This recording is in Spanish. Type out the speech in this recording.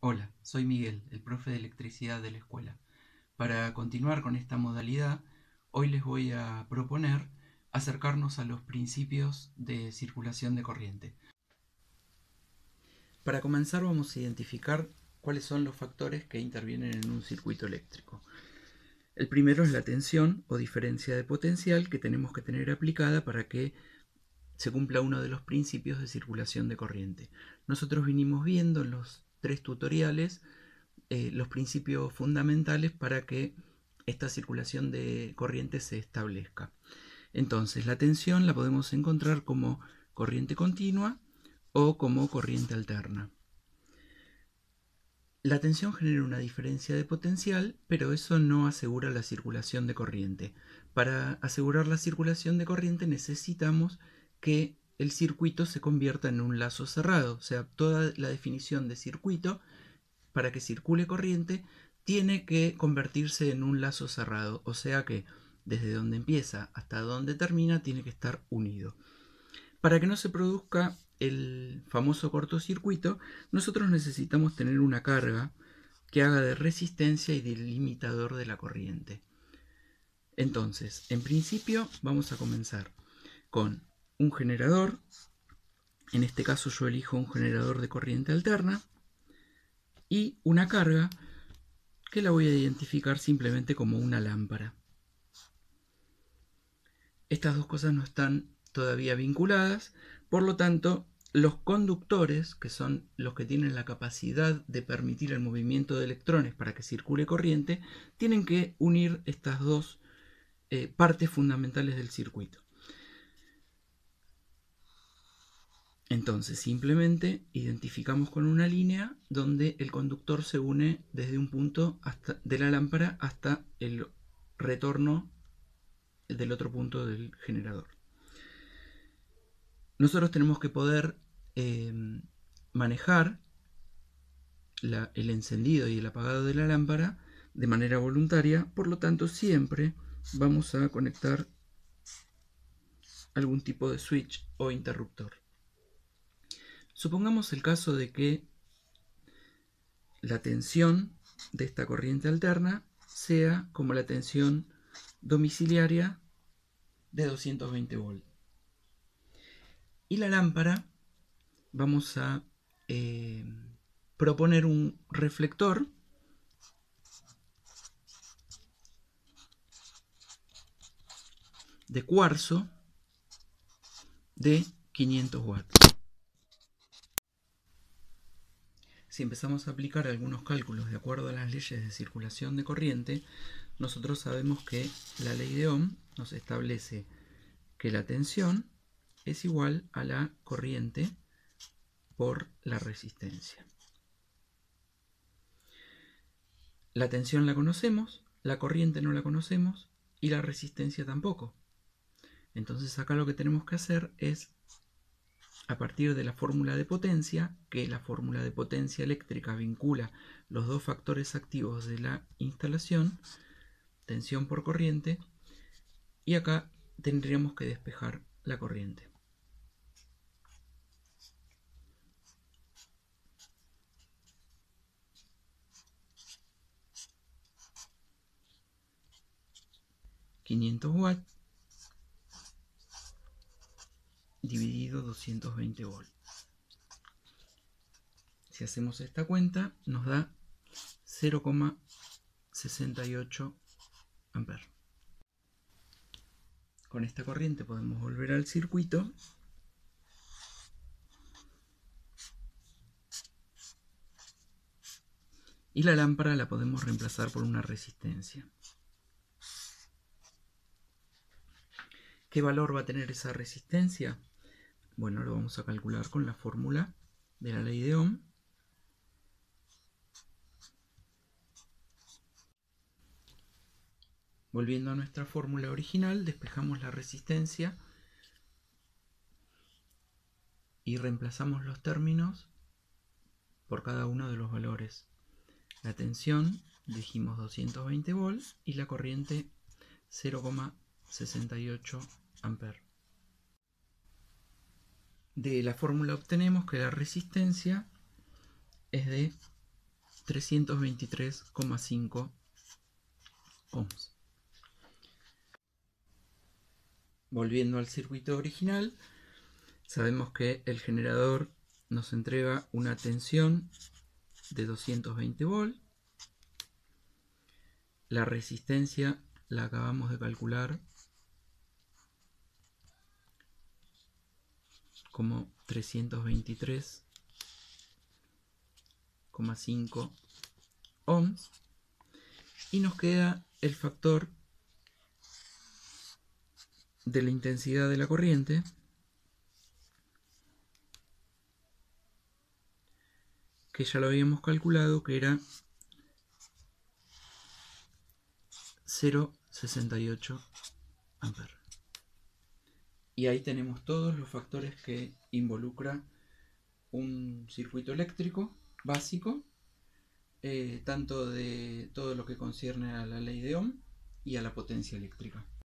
Hola, soy Miguel, el profe de electricidad de la escuela. Para continuar con esta modalidad, hoy les voy a proponer acercarnos a los principios de circulación de corriente. Para comenzar vamos a identificar cuáles son los factores que intervienen en un circuito eléctrico. El primero es la tensión o diferencia de potencial que tenemos que tener aplicada para que se cumpla uno de los principios de circulación de corriente. Nosotros vinimos viendo en los 3 tutoriales los principios fundamentales para que esta circulación de corriente se establezca. Entonces, la tensión la podemos encontrar como corriente continua o como corriente alterna. La tensión genera una diferencia de potencial, pero eso no asegura la circulación de corriente. Para asegurar la circulación de corriente necesitamos que el circuito se convierta en un lazo cerrado, o sea, toda la definición de circuito para que circule corriente tiene que convertirse en un lazo cerrado, o sea que desde donde empieza hasta donde termina tiene que estar unido. Para que no se produzca el famoso cortocircuito, nosotros necesitamos tener una carga que haga de resistencia y de limitador de la corriente. Entonces, en principio vamos a comenzar con un generador. En este caso yo elijo un generador de corriente alterna y una carga que la voy a identificar simplemente como una lámpara. Estas dos cosas no están todavía vinculadas, por lo tanto, los conductores, que son los que tienen la capacidad de permitir el movimiento de electrones para que circule corriente, tienen que unir estas dos partes fundamentales del circuito. Entonces, simplemente identificamos con una línea donde el conductor se une desde un punto de la lámpara hasta el retorno del otro punto del generador. Nosotros tenemos que poder manejar el encendido y el apagado de la lámpara de manera voluntaria, por lo tanto siempre vamos a conectar algún tipo de switch o interruptor. Supongamos el caso de que la tensión de esta corriente alterna sea como la tensión domiciliaria de 220 volts. Y la lámpara vamos a proponer un reflector de cuarzo de 500 watts. Si empezamos a aplicar algunos cálculos de acuerdo a las leyes de circulación de corriente, nosotros sabemos que la ley de Ohm nos establece que la tensión es igual a la corriente por la resistencia. La tensión la conocemos, la corriente no la conocemos y la resistencia tampoco. Entonces acá lo que tenemos que hacer es, a partir de la fórmula de potencia, que la fórmula de potencia eléctrica vincula los dos factores activos de la instalación, tensión por corriente, y acá tendríamos que despejar la corriente. $500 watts dividido 220 volts. Si hacemos esta cuenta, nos da 0,68 amperes. Con esta corriente podemos volver al circuito y la lámpara la podemos reemplazar por una resistencia. ¿Qué valor va a tener esa resistencia? Bueno, lo vamos a calcular con la fórmula de la ley de Ohm. Volviendo a nuestra fórmula original, despejamos la resistencia y reemplazamos los términos por cada uno de los valores. La tensión, dijimos 220 volts, y la corriente 0,68 amperes. De la fórmula obtenemos que la resistencia es de 323,5 ohms. Volviendo al circuito original, sabemos que el generador nos entrega una tensión de 220 volts. La resistencia la acabamos de calcular como 323,5 ohms. Y nos queda el factor de la intensidad de la corriente, que ya lo habíamos calculado, que era 0,68 amperes. Y ahí tenemos todos los factores que involucra un circuito eléctrico básico, tanto de todo lo que concierne a la ley de Ohm y a la potencia eléctrica.